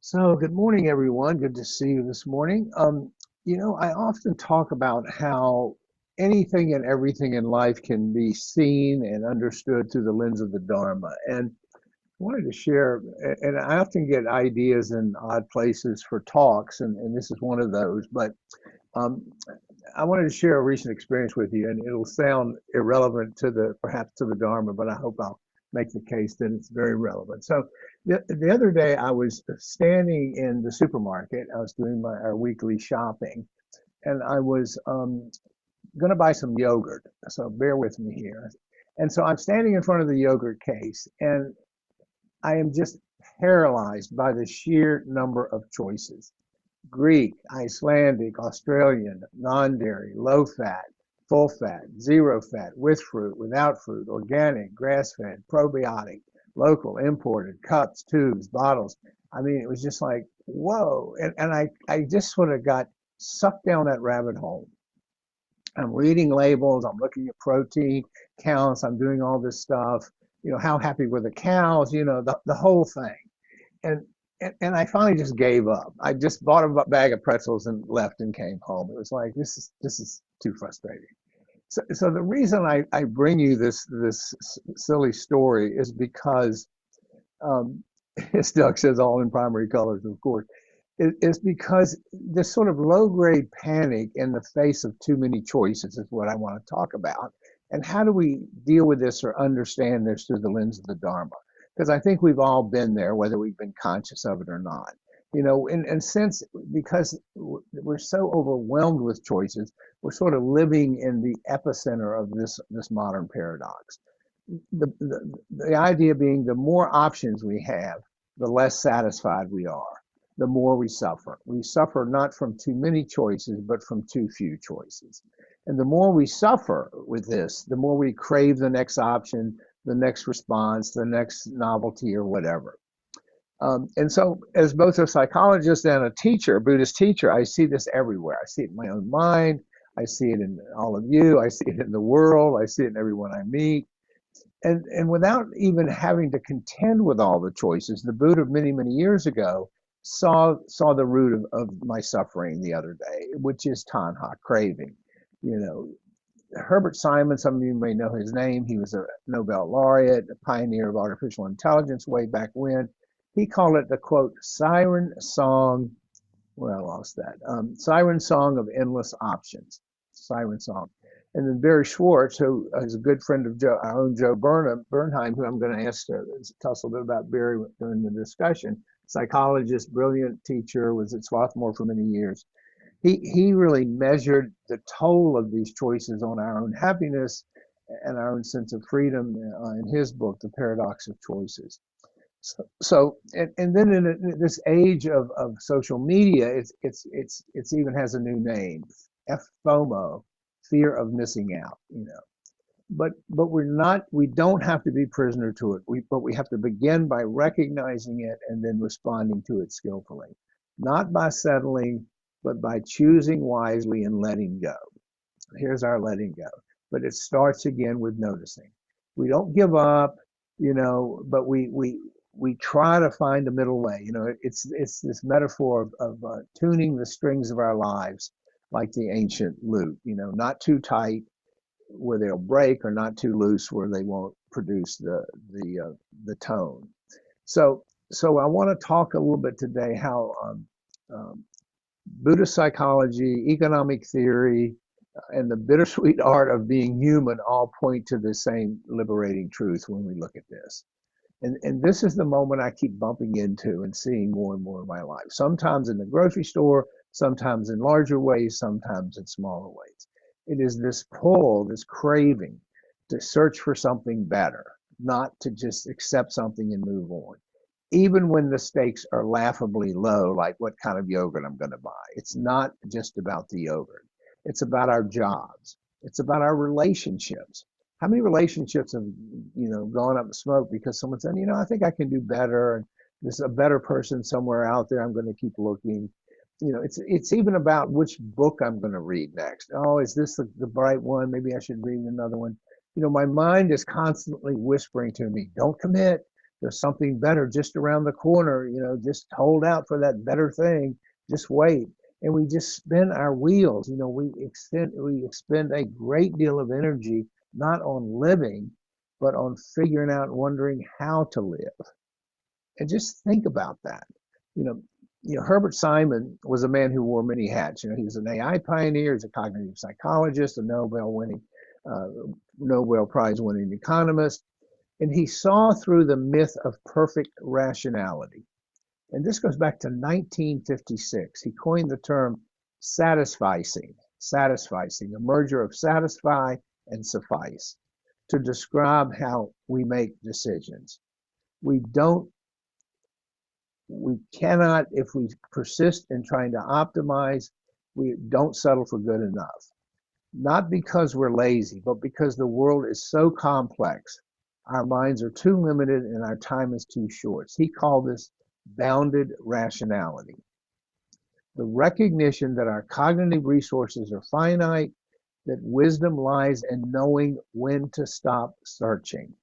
So, good morning, everyone. Good to see you this morning. I often talk about how anything and everything in life can be seen and understood through the lens of the Dharma. And I wanted to share, and I often get ideas in odd places for talks, and this is one of those. But um, I wanted to share a recent experience with you, and it'll sound irrelevant to perhaps to the Dharma, but I hope I'll make the case that it's very relevant. So the other day I was standing in the supermarket. I was doing our weekly shopping, and I was going to buy some yogurt. So bear with me here. And so I'm standing in front of the yogurt case, and I am just paralyzed by the sheer number of choices. Greek, Icelandic, Australian, non-dairy, low fat, full fat, zero fat, with fruit, without fruit, organic, grass-fed, probiotic, local, imported, cups, tubes, bottles. I mean, it was just like, whoa. And I just sort of got sucked down that rabbit hole. I'm reading labels, I'm looking at protein counts, I'm doing all this stuff. How happy were the cows, the whole thing. And, and I finally just gave up. I just bought a bag of pretzels and left and came home. It was like this is too frustrating. So the reason I bring you this silly story is because as Doug says, all in primary colors, of course, is because this sort of low grade panic in the face of too many choices is what I want to talk about. And how do we deal with this or understand this through the lens of the Dharma? Because I think we've all been there, whether we've been conscious of it or not. And since because we're so overwhelmed with choices, we're sort of living in the epicenter of this modern paradox. The idea being the more options we have, the less satisfied we are, the more we suffer. We suffer not from too many choices, but from too few choices. And the more we suffer with this, the more we crave the next option, the next response, the next novelty, or whatever. And so, as both a psychologist and a teacher, a Buddhist teacher, I see this everywhere. I see it in my own mind. I see it in all of you. I see it in the world. I see it in everyone I meet. And without even having to contend with all the choices, the Buddha many years ago saw the root of my suffering the other day, which is tanha, craving. You know, Herbert Simon, some of you may know his name. He was a Nobel laureate, a pioneer of artificial intelligence way back when. He called it the quote siren song. Well, I lost that. Siren song of endless options. Siren song. And then Barry Schwartz, who is a good friend of our own Joe Bernheim, who I'm going to ask to tell us a little bit about Barry during the discussion. Psychologist, brilliant teacher, was at Swarthmore for many years. He really measured the toll of these choices on our own happiness and our own sense of freedom in his book, The Paradox of Choices. And then in this age of social media, it's even has a new name, FOMO, fear of missing out. But we don't have to be prisoner to it. But we have to begin by recognizing it and then responding to it skillfully, not by settling, but by choosing wisely and letting go. Here's our letting go. But it starts again with noticing. We don't give up, but we try to find a middle way. It's this metaphor of tuning the strings of our lives like the ancient lute. Not too tight where they'll break, or not too loose where they won't produce the tone. So I want to talk a little bit today how Buddhist psychology, economic theory, and the bittersweet art of being human all point to the same liberating truth when we look at this. And this is the moment I keep bumping into and seeing more and more in my life. Sometimes in the grocery store, sometimes in larger ways, sometimes in smaller ways. It is this pull, this craving to search for something better, not to just accept something and move on. Even when the stakes are laughably low, like what kind of yogurt I'm going to buy. It's not just about the yogurt. It's about our jobs. It's about our relationships. How many relationships have gone up in smoke because someone said, I think I can do better, and there's a better person somewhere out there. I'm going to keep looking. It's even about which book I'm going to read next. Oh, is this the bright one? Maybe I should read another one. My mind is constantly whispering to me, don't commit. There's something better just around the corner. Just hold out for that better thing. Just wait. And we just spin our wheels. We expend a great deal of energy not on living, but on figuring out and wondering how to live. And just think about that. You know, Herbert Simon was a man who wore many hats. He was an AI pioneer, he's a cognitive psychologist, a uh, Nobel Prize winning economist, and he saw through the myth of perfect rationality. And this goes back to 1956. He coined the term satisficing, a merger of satisfy and suffice, to describe how we make decisions. We don't we cannot, if we persist in trying to optimize, we don't settle for good enough. Not because we're lazy, but because the world is so complex. Our minds are too limited and our time is too short. He called this bounded rationality. The recognition that our cognitive resources are finite, that wisdom lies in knowing when to stop searching.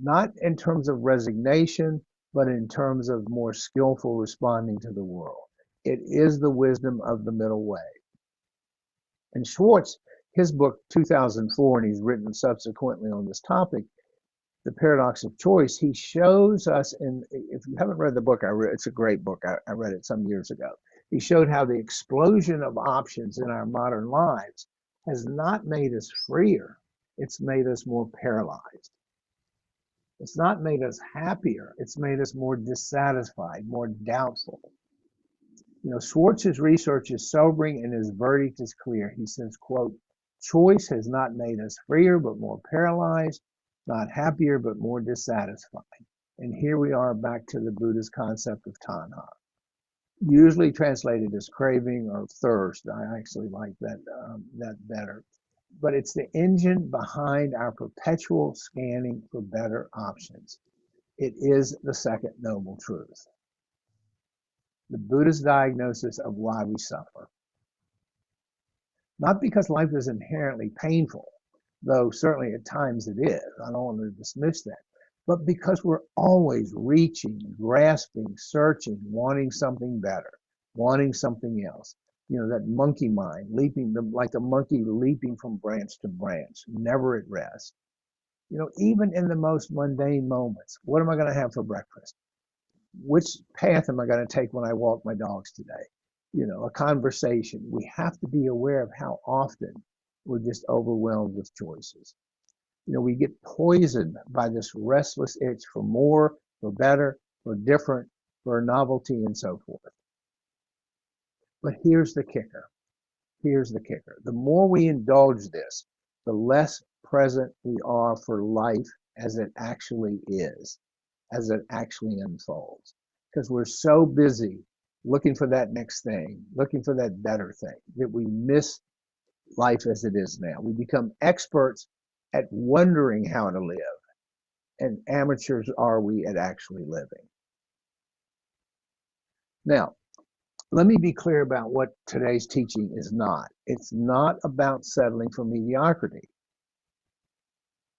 Not in terms of resignation, but in terms of more skillful responding to the world. It is the wisdom of the middle way. And Schwartz, his book 2004, and he's written subsequently on this topic, The Paradox of Choice, he shows us, if you haven't read the book, it's a great book. I read it some years ago. He showed how the explosion of options in our modern lives has not made us freer, it's made us more paralyzed. It's not made us happier, it's made us more dissatisfied, more doubtful. Schwartz's research is sobering and his verdict is clear. He says, quote, choice has not made us freer, but more paralyzed, not happier, but more dissatisfied. And here we are back to the Buddha's concept of tanha, usually translated as craving or thirst. I actually like that better. But it's the engine behind our perpetual scanning for better options. It is the second noble truth. The Buddha's diagnosis of why we suffer. Not because life is inherently painful, though certainly at times it is. I don't want to dismiss that. But because we're always reaching, grasping, searching, wanting something better, wanting something else. That monkey mind, like a monkey leaping from branch to branch, never at rest. Even in the most mundane moments, what am I going to have for breakfast? Which path am I going to take when I walk my dogs today? A conversation. We have to be aware of how often we're just overwhelmed with choices. We get poisoned by this restless itch for more, for better, for different, for novelty, and so forth. But here's the kicker. The more we indulge this, the less present we are for life as it actually is, as it actually unfolds. Because we're so busy looking for that next thing, looking for that better thing, that we miss life as it is now. We become experts at wondering how to live, and amateurs are we at actually living. Now, let me be clear about what today's teaching is not. It's not about settling for mediocrity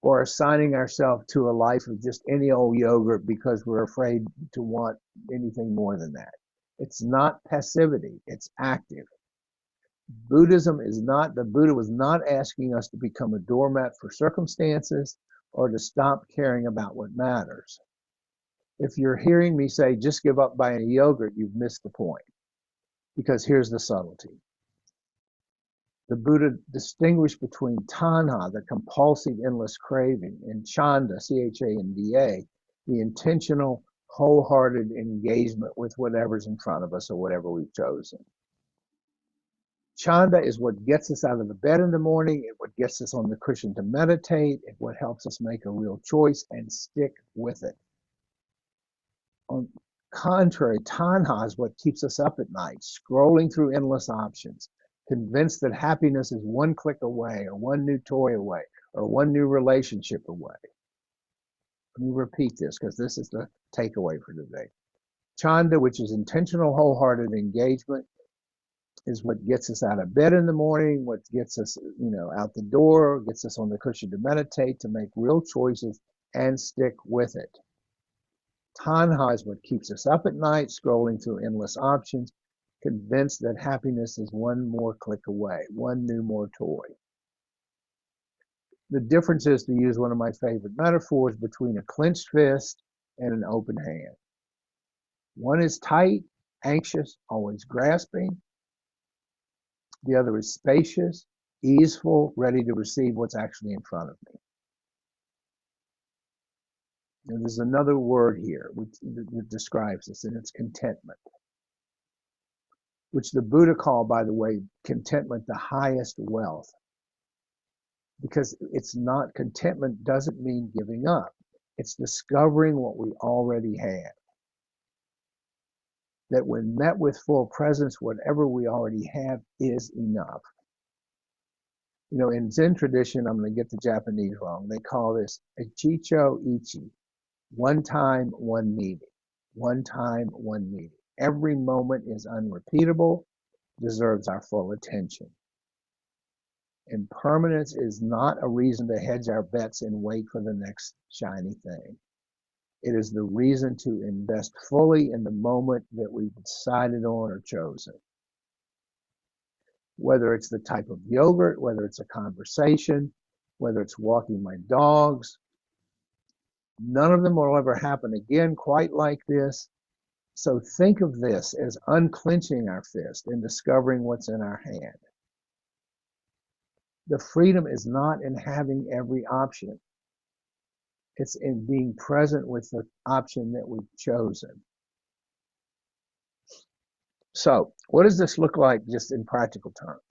or assigning ourselves to a life of just any old yogurt because we're afraid to want anything more than that. It's not passivity, it's active. The Buddha was not asking us to become a doormat for circumstances or to stop caring about what matters. If you're hearing me say, just give up buying a yogurt, you've missed the point. Because here's the subtlety. The Buddha distinguished between tanha, the compulsive endless craving, and chanda, chanda, the intentional, wholehearted engagement with whatever's in front of us or whatever we've chosen. Chanda is what gets us out of the bed in the morning, it's what gets us on the cushion to meditate, it's what helps us make a real choice and stick with it. On contrary, tanha is what keeps us up at night, scrolling through endless options, convinced that happiness is one click away, or one new toy away, or one new relationship away. Let me repeat this because this is the takeaway for today. Chanda, which is intentional, wholehearted engagement, is what gets us out of bed in the morning, what gets us, out the door, gets us on the cushion to meditate, to make real choices and stick with it. Tanha is what keeps us up at night, scrolling through endless options, convinced that happiness is one more click away, one new more toy. The difference is, to use one of my favorite metaphors, between a clenched fist and an open hand. One is tight, anxious, always grasping. The other is spacious, easeful, ready to receive what's actually in front of me. And there's another word here that describes this, and it's contentment, which the Buddha called, by the way, contentment the highest wealth. Because it's not, contentment doesn't mean giving up. It's discovering what we already have. That when met with full presence, whatever we already have is enough. You know, in Zen tradition, I'm going to get the Japanese wrong, they call this Ichicho Ichi, one time, one meeting. One time, one meeting. Every moment is unrepeatable, deserves our full attention. Impermanence is not a reason to hedge our bets and wait for the next shiny thing. It is the reason to invest fully in the moment that we've decided on or chosen. Whether it's the type of yogurt, whether it's a conversation, whether it's walking my dogs, none of them will ever happen again quite like this. So think of this as unclenching our fist and discovering what's in our hand. The freedom is not in having every option. It's in being present with the option that we've chosen. So what does this look like just in practical terms?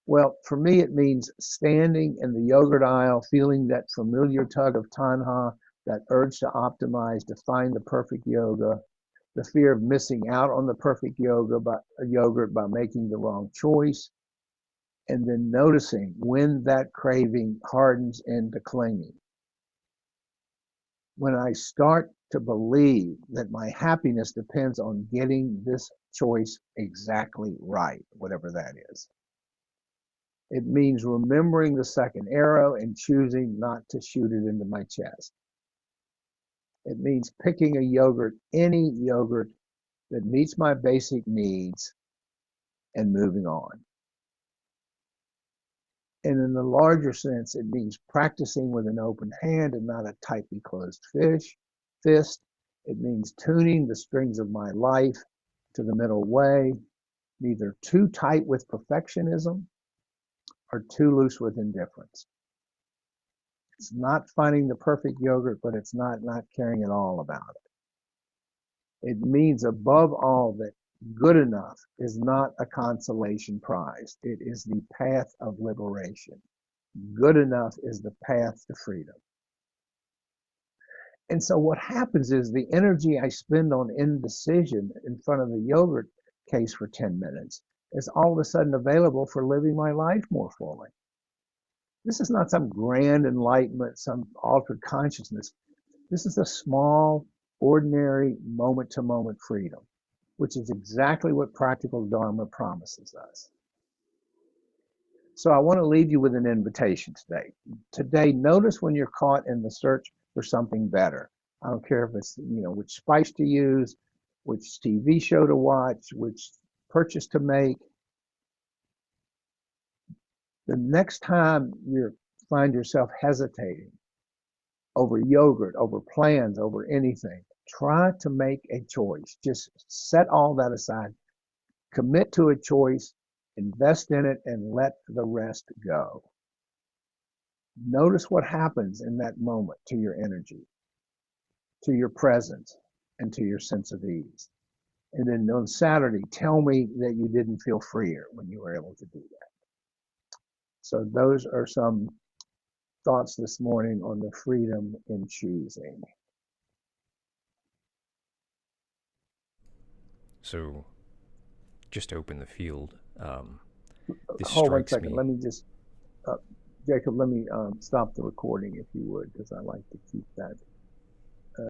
Well, for me, it means standing in the yogurt aisle, feeling that familiar tug of tanha, that urge to optimize, to find the perfect yoga, the fear of missing out on the perfect yogurt by making the wrong choice, and then noticing when that craving hardens into clinging. When I start to believe that my happiness depends on getting this choice exactly right, whatever that is. It means remembering the second arrow and choosing not to shoot it into my chest. It means picking a yogurt, any yogurt that meets my basic needs, and moving on. And in the larger sense, it means practicing with an open hand and not a tightly closed fist. It means tuning the strings of my life to the middle way, neither too tight with perfectionism or too loose with indifference. It's not finding the perfect yogurt, but it's not caring at all about it. It means, above all, that good enough is not a consolation prize. It is the path of liberation. Good enough is the path to freedom. And so what happens is the energy I spend on indecision in front of the yogurt case for 10 minutes is all of a sudden available for living my life more fully. This is not some grand enlightenment, some altered consciousness. This is a small, ordinary, moment-to-moment freedom, which is exactly what practical Dharma promises us. So I want to leave you with an invitation today. Today, notice when you're caught in the search for something better. I don't care if it's, which spice to use, which TV show to watch, which purchase to make. The next time you find yourself hesitating over yogurt, over plans, over anything, try to make a choice. Just set all that aside. Commit to a choice, invest in it, and let the rest go. Notice what happens in that moment to your energy, to your presence, and to your sense of ease. And then on Saturday, tell me that you didn't feel freer when you were able to do that. So those are some thoughts this morning on the freedom in choosing. So, just to open the field, this Hold 1 strikes second. me. Let me just, Jacob, let me stop the recording if you would, because I like to keep that